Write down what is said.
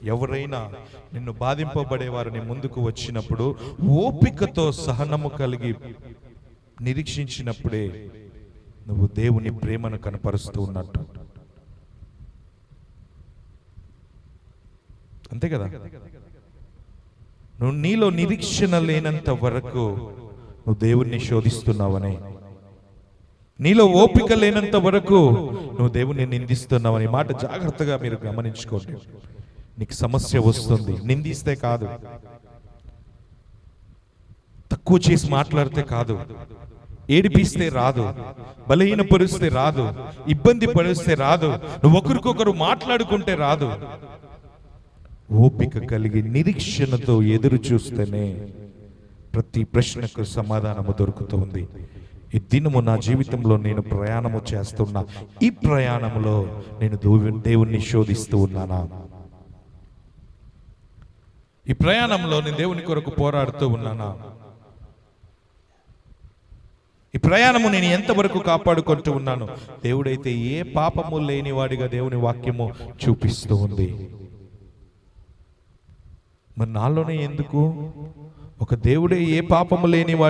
ఎవరైనా నిన్ను బాధింపబడేవారు నీ ముందుకు వచ్చినప్పుడు ఓపికతో సహనము కలిగి నిరీక్షించినప్పుడే నువ్వు దేవుని ప్రేమను కనపరుస్తూ ఉన్నట్టు. అంతే కదా? నువ్వు నీలో నిరీక్షణ లేనంత వరకు నువ్వు దేవుణ్ణి శోధిస్తున్నావని, నీలో ఓపిక లేనంత వరకు నువ్వు దేవుణ్ణి నిందిస్తున్నావని మాట జాగ్రత్తగా మీరు గమనించుకోండి. నీకు సమస్య వస్తుంది, నిందిస్తే కాదు, తక్కువ చేసి మాట్లాడితే కాదు, ఏడిపిస్తే రాదు, బలహీనపరిస్తే రాదు, ఇబ్బంది పరిస్తే రాదు, నువ్వు ఒకరికొకరు మాట్లాడుకుంటే రాదు. ఓపిక కలిగి నిరీక్షణతో ఎదురు చూస్తేనే ప్రతి ప్రశ్నకు సమాధానము దొరుకుతుంది. ఈ దినము నా జీవితంలో నేను ప్రయాణము చేస్తున్నా, ఈ ప్రయాణములో నేను దేవుణ్ణి శోధిస్తూ ఉన్నానా? ఈ ప్రయాణంలో నేను దేవుని కొరకు పోరాడుతూ ఉన్నానా? ఈ ప్రయాణము నేను ఎంతవరకు కాపాడుకుంటూ ఉన్నాను? దేవుడైతే ఏ పాపము లేనివాడిగా దేవుని వాక్యము చూపిస్తూ ఉంది. మరి నాలోనే ఎందుకు? ఒక దేవుడే ఏ పాపము లేనివాడు